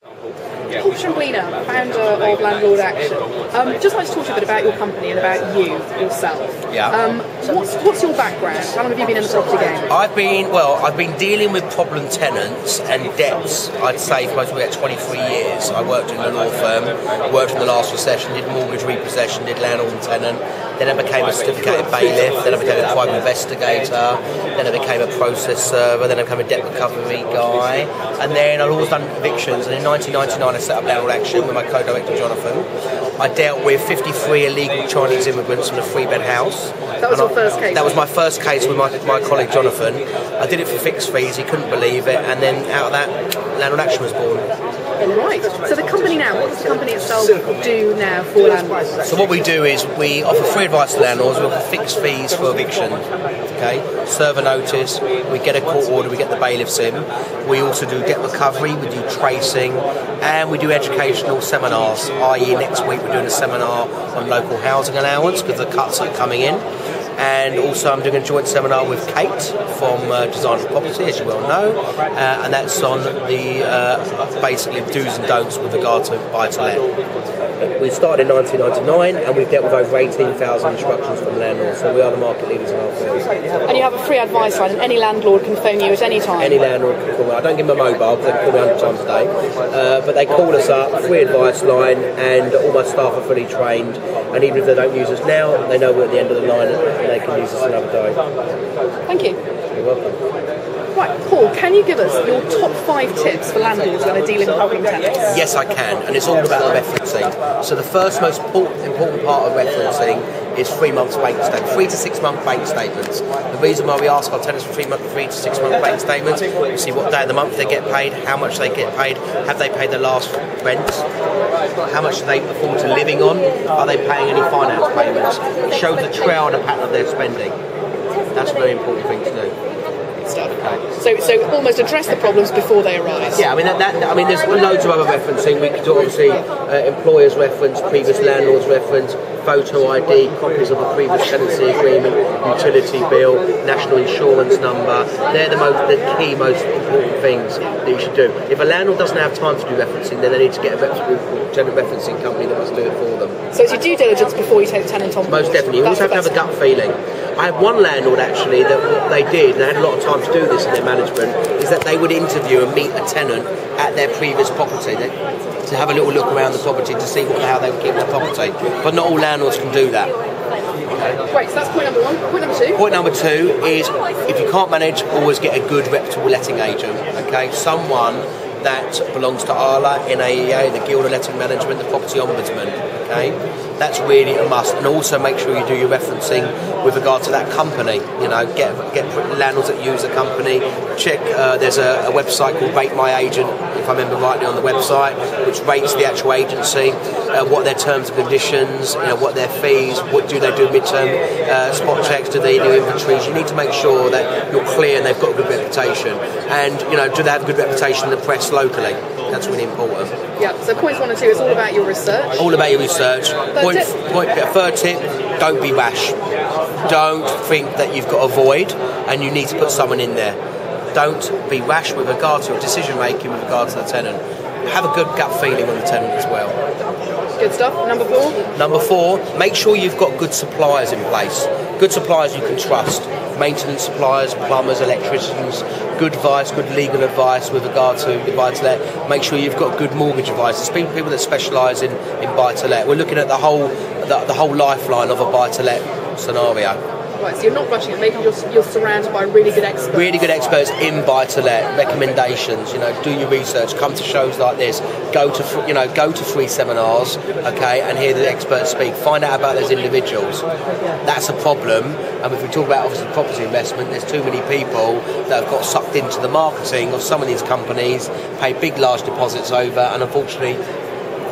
Shamplina, founder of Landlord Action. Just like to talk to you a bit about your company and about you yourself. Yeah. What's your background? How long have you been in the property game? I've been dealing with problem tenants and debts, I'd say, for most of about 23 years. I worked in a law firm, worked in the last recession, did mortgage repossession, did landlord and tenant. Then I became a certificated bailiff, then I became a crime investigator, then I became a process server, then I became a debt recovery guy, and then I'd always done evictions. And in 1999 I set up Landlord Action with my co-director Jonathan. I dealt with 53 illegal Chinese immigrants in a 3-bed house. That was your first case? That was my first case with my colleague Jonathan. I did it for fixed fees, he couldn't believe it, and then out of that, Landlord Action was born. Right. So the company now, what does the company itself do now for landlords? So what we do is we offer free advice to landlords, we offer fixed fees for eviction, okay? Serve a notice, we get a court order, we get the bailiffs in. We also do debt recovery, we do tracing, and we do educational seminars, i.e. next week we're doing a seminar on local housing allowance because the cuts are coming in. And also I'm doing a joint seminar with Kate from Design for Property, as you well know, and that's on the basically do's and don'ts with regard to buy-to-let. We started in 1999 and we've dealt with over 18,000 instructions from landlords, so we are the market leaders in our field. And you have a free advice line, and any landlord can phone you at any time? Any landlord can call me. I don't give them a mobile because they can call me 100 times a day, but they call us up, free advice line, and all my staff are fully trained, and even if they don't use us now, they know we're at the end of the line and they can use us another day. Thank you. You're welcome. Right, Paul, can you give us your top 5 tips for landlords when they're dealing with problem tenants? Yes, I can, and it's all about the referencing. So the first most important part of referencing is 3 months bank statements, 3 to 6 month bank statements. The reason why we ask our tenants for 3 to 6 month bank statements, we see what day of the month they get paid, how much they get paid, have they paid their last rent, how much do they afford to living on, are they paying any finance payments. It shows the trail and a pattern of their spending. That's a very important thing to do. Stuff. Okay. So almost address the problems before they arise. Yeah, I mean, there's loads of other referencing. We could do obviously employers reference, previous landlords reference, photo ID, copies of a previous tenancy agreement, utility bill, national insurance number. They're the key, most important things that you should do. If a landlord doesn't have time to do referencing, then they need to get a tenant referencing company that must do it for them. So it's your due diligence before you take the tenant on board. Most definitely. You also have to have a gut feeling. I had one landlord actually that what they did, and they had a lot of time to do this in their management, is that they would interview and meet a tenant at their previous property to have a little look around the property to see how they would keep the property. But not all landlords can do that. Right, so that's point number 1. Point number 2? Point number 2 is, if you can't manage, always get a good reputable letting agent, okay? Someone that belongs to ALA, NAEA, the Guild of Letting Management, the Property Ombudsman, okay? That's really a must. And also make sure you do your referencing with regard to that company. You know, get landlords that use the company. Check, there's a website called Rate My Agent, if I remember rightly, on the website, which rates the actual agency, what their terms and conditions, you know, what their fees, what do they do midterm spot checks, do they do inventories. You need to make sure that you're clear and they've got a good reputation. And, you know, do they have a good reputation in the press locally? That's really important. Yeah, so points 1 and 2 is all about your research. All about your research. Third tip, don't be rash. Don't think that you've got a void and you need to put someone in there. Don't be rash with regard to your decision making with regard to the tenant. Have a good gut feeling on the tenant as well. Good stuff. Number 4? Number 4, make sure you've got good suppliers in place. Good suppliers you can trust. Maintenance suppliers, plumbers, electricians, good advice, good legal advice with regard to buy-to-let. Make sure you've got good mortgage advice. There's people that specialise in buy-to-let. We're looking at the whole lifeline of a buy-to-let scenario. Right, so you're not rushing it, making you're surrounded by really good experts. Really good experts in buy-to-let, recommendations, you know, do your research, come to shows like this, go to free seminars, okay, and hear the experts speak, find out about those individuals. That's a problem, and if we talk about obviously property investment, there's too many people that have got sucked into the marketing of some of these companies, pay big large deposits over, and unfortunately,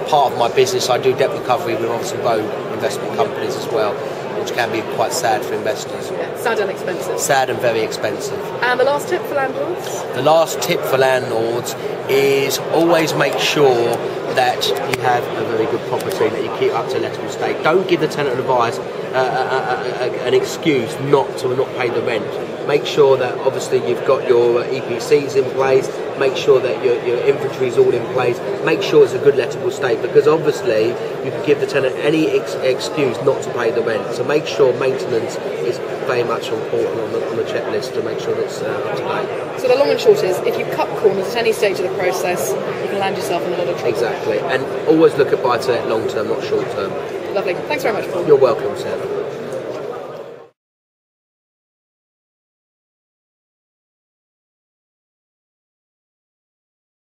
part of my business, I do debt recovery with obviously road investment companies as well, which can be quite sad for investors. Yeah, sad and expensive. Sad and very expensive. And the last tip for landlords? The last tip for landlords is always make sure that you have a very good property that you keep up to lettable state. Don't give the tenant advice an excuse not to not pay the rent. make sure that obviously you've got your EPCs in place, make sure that your inventory is all in place, make sure it's a good lettable state, because obviously you can give the tenant any excuse not to pay the rent. So make sure maintenance is very much important on the checklist to make sure that it's up to date. So the long and short is, if you cut corners at any stage of the process, you can land yourself in a lot of trouble. Exactly, and always look at buy-to-let long term, not short term. Lovely. Thanks very much, Paul. You're welcome, Sarah.